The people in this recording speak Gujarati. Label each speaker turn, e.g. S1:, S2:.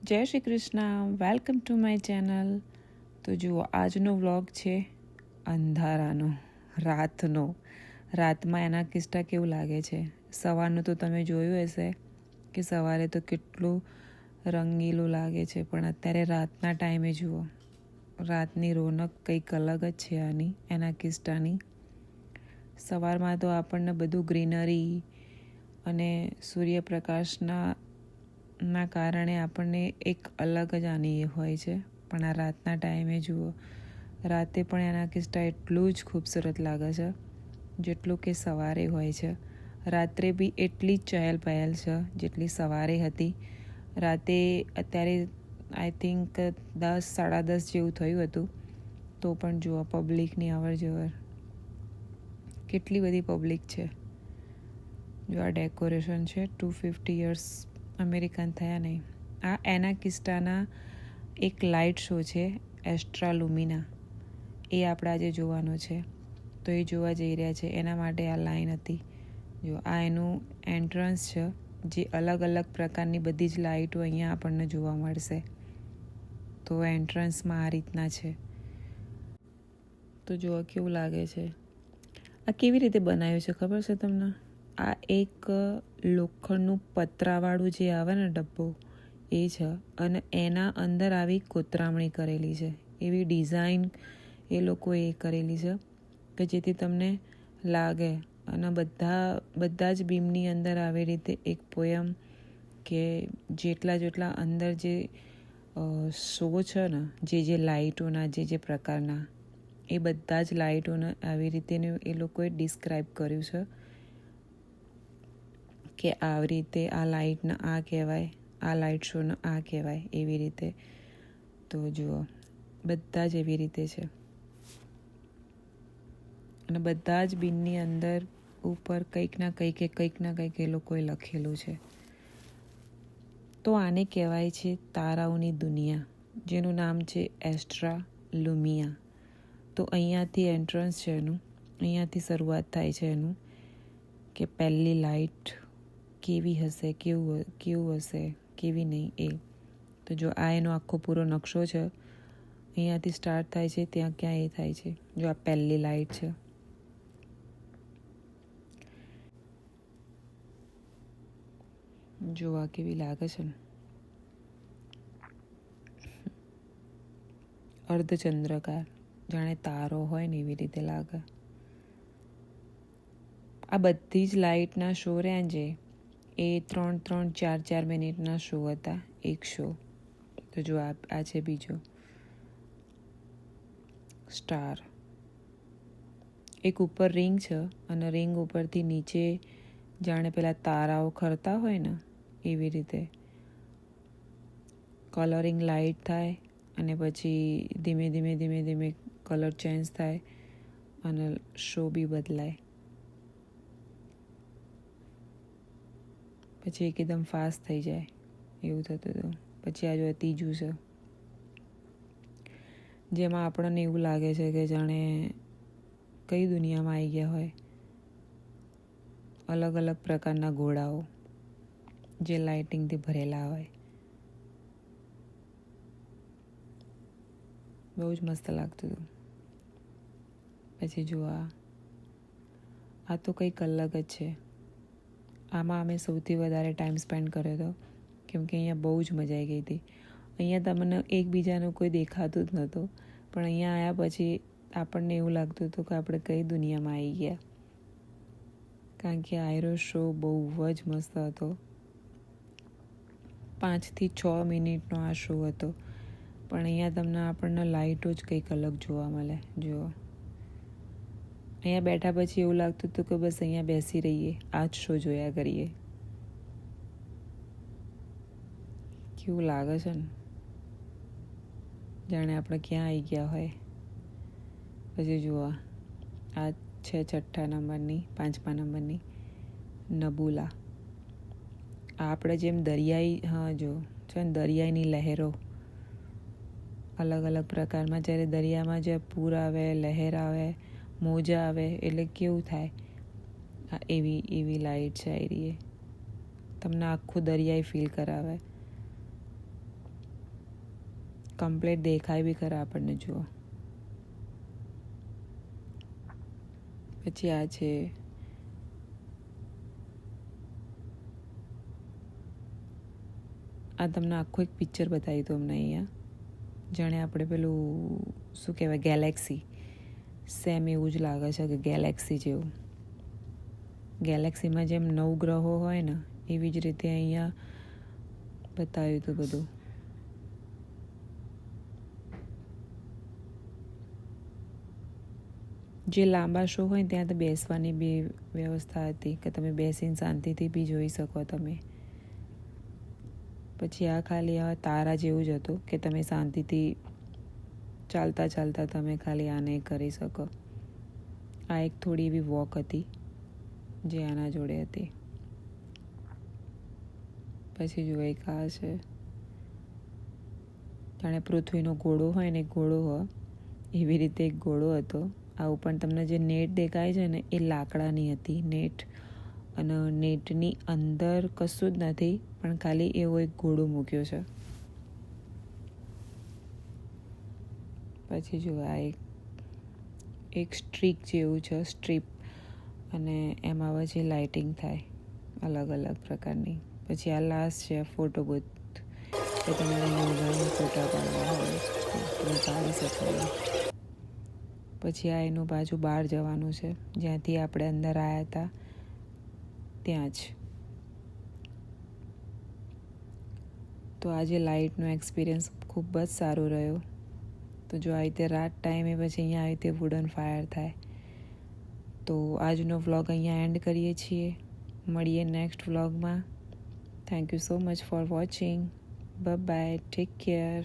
S1: જય Shri Krishna, welcome to my channel. તો જુઓ, આજનો વ્લોગ છે અંધારાનો, રાતમાં એના કિસ્સા કેવું લાગે છે. સવારનું તો તમે જોયું હશે કે સવારે તો કેટલું રંગીલું લાગે છે, પણ અત્યારે રાતના ટાઈમે જુઓ, રાતની રોનક કંઈક અલગ જ છે એના કિસ્સાની. સવારમાં તો આપણને બધું ગ્રીનરી અને સૂર્યપ્રકાશના કારણે આપણને એક અલગ જ આની એ હોય છે, પણ આ રાતના ટાઈમે જુઓ, રાતે પણ એના કિસ્સા એટલું જ ખૂબસૂરત લાગે છે જેટલું કે સવારે હોય છે. રાત્રે બી એટલી જ ચહેલ પહેલ છે જેટલી સવારે હતી. રાતે અત્યારે આઈ થિંક 10-10:30 જેવું થયું હતું, તો પણ જુઓ પબ્લિકની અવર જવર કેટલી બધી પબ્લિક છે. જો આ ડેકોરેશન છે 250 યર્સ અમેરિકન થયા નહીં. આ એના કિસ્સાના એક લાઇટ શો છે, એસ્ટ્રા લુમિના. એ આપણે આજે જોવાનો છે, તો એ જોવા જઈ રહ્યા છે. એના માટે આ લાઈન હતી. જો આ એનું એન્ટ્રન્સ છે, જે અલગ અલગ પ્રકારની બધી જ લાઇટો અહીંયા આપણને જોવા મળશે. તો એન્ટ્રન્સમાં આ રીતના છે. તો જુઓ કેવું લાગે છે. આ કેવી રીતે બનાવ્યું છે ખબર છે તમને? આ એક લોખંડનું પતરાવાળું જે આવે ને ડબ્બો, એ છે, અને એના અંદર આવી કોતરામણી કરેલી છે. એવી ડિઝાઇન એ લોકોએ કરેલી છે કે જેથી તમને લાગે. અને બધા જ બીમની અંદર આવી રીતે એક પોયમ કે જેટલા અંદર જે શો છે ને, જે લાઇટોના જે પ્રકારના, એ બધા જ લાઇટોને આવી રીતે એ લોકોએ ડિસ્ક્રાઇબ કર્યું છે કે આવી રીતે આ લાઇટને આ કહેવાય, આ લાઇટ શોને આ કહેવાય, એવી રીતે. તો જુઓ, બધા જ એવી રીતે છે. અને બધા જ બિનની અંદર ઉપર કંઈક ના કંઈક એ લોકોએ લખેલું છે. તો આને કહેવાય છે તારાઓની દુનિયા, જેનું નામ છે એસ્ટ્રા લુમિયા. તો અહીંયાથી એન્ટ્રન્સ છે એનું, અહીંયાથી શરૂઆત થાય છે એનું, કે પહેલી લાઇટ કેવી હશે, કેવું હશે, કેવી નહીં એ. તો જો આ એનો આખો પૂરો નકશો છે, અહીંયાથી સ્ટાર્ટ થાય છે, ત્યાં ક્યાં એ થાય છે. જો આ પહેલી લાઇટ છે. જોવા કેવી લાગે છે ને, અર્ધચંદ્રકાર, જાણે તારો હોય ને એવી રીતે લાગે. આ બધી જ લાઇટના શો રહ્યા છે, એ 3-4 મિનિટના શો હતા, એક શો. તો જો આ છે બીજો સ્ટાર. એક ઉપર રિંગ છે, અને રિંગ ઉપરથી નીચે જાણે પેલા તારાઓ ખરતા હોય ને એવી રીતે કલરિંગ લાઇટ થાય, અને પછી ધીમે ધીમે કલર ચેન્જ થાય અને શો બી બદલાય. પછી એકદમ ફાસ્ટ થઈ જાય એવું થતું હતું. પછી આ જો ત્રીજું છે, જેમાં આપણને એવું લાગે છે કે જાણે કઈ દુનિયામાં આવી ગયા હોય. અલગ અલગ પ્રકારના ઘોડાઓ જે લાઇટિંગથી ભરેલા હોય. બહુ જ મસ્ત લાગતું હતું. પછી જુઓ, આ તો કંઈક અલગ જ છે. આમાં અમે સૌથી વધારે ટાઈમ સ્પેન્ડ કર્યો હતો, કેમકે અહીંયા બહુ જ મજા આવી ગઈ હતી. અહીંયા તમને એકબીજાનું કોઈ દેખાતું જ નહોતું, પણ અહીંયા આવ્યા પછી આપણને એવું લાગતું હતું કે આપણે કઈ દુનિયામાં આવી ગયા. કારણ કે આયરો શો બહુ જ મસ્ત હતો. 5-6 મિનિટનો આ શો હતો, પણ અહીંયા આપણને લાઇટો જ કંઈક અલગ જોવા મળે. જુઓ, અહીંયા બેઠા પછી એવું લાગતું હતું કે બસ અહીંયા બેસી રહીએ, આ જ શો જોયા કરીએ. કેવું લાગે છે ને, જાણે આપણે ક્યાં આવી ગયા હોય. પછી જુઓ, આ છે 5મા નંબરની નબુલા. આપણે જેમ દરિયાઈ, જો છે ને, દરિયાઈની લહેરો અલગ અલગ પ્રકારમાં. જ્યારે દરિયામાં જે પૂર આવે, લહેર આવે, મોજા આવે, એટલે કેવું થાય, એવી લાઇટ છે. એ તમને આખું દરિયાઈ ફીલ કરાવે. કમ્પ્લીટ દેખાય બી ખરા આપણને. જુઓ, પછી આ છે આ તમને આખું એક પિક્ચર બતાવી દઉં અમને અહીંયા. જાણે આપણે પેલું શું કહેવાય ગેલેક્સી, સેમ એવું જ લાગે છે કે ગેલેક્સી જેવું. ગેલેક્સીમાં જેમ 9 ગ્રહો હોય ને એવી જ રીતે અહીંયા બતાવ્યું હતું બધું. જે લાંબા શો હોય ત્યાં તો બેસવાની બી વ્યવસ્થા હતી કે તમે બેસીને શાંતિથી બી જોઈ શકો તમે. પછી આ ખાલી આ તારા જેવું જ હતું કે તમે શાંતિથી ચાલતા ચાલતા તમે ખાલી આને કરી શકો. આ એક થોડી એવી વોક હતી જે આના જોડે હતી. પછી જો એક આ છે, જાણે પૃથ્વીનો ઘોડો હોય ને ઘોડો હોય એવી રીતે એક ઘોડો હતો. આવું પણ તમને જે નેટ દેખાય છે ને એ લાકડાની હતી નેટ, અને નેટની અંદર કશું જ નથી પણ ખાલી એવો એક ઘોડો મૂક્યો છે. પછી જો આ એક સ્ટ્રીક જેવું છે, સ્ટ્રીપ, અને એમાં પછી લાઇટિંગ થાય અલગ અલગ પ્રકારની. પછી આ લાસ્ટ છે ફોટો બૂથ, કે તમારે યોગાના ફોટા પાડવા હોય તો તમે પાડી શકો. પછી આ એનું પાછું બહાર જવાનું છે જ્યાંથી આપણે અંદર આવ્યા હતા ત્યાં જ. તો આજે લાઇટનો એક્સપિરિયન્સ ખૂબ જ સારો રહ્યો. તો જો આવી રીતે રાત ટાઈમે પછી અહીંયા આવી રીતે વુડન ફાયર થાય. તો આજનો વ્લોગ અહીંયા એન્ડ કરીએ છીએ. મળીએ નેક્સ્ટ વ્લોગમાં. Thank you so much for watching. Bye bye, take care.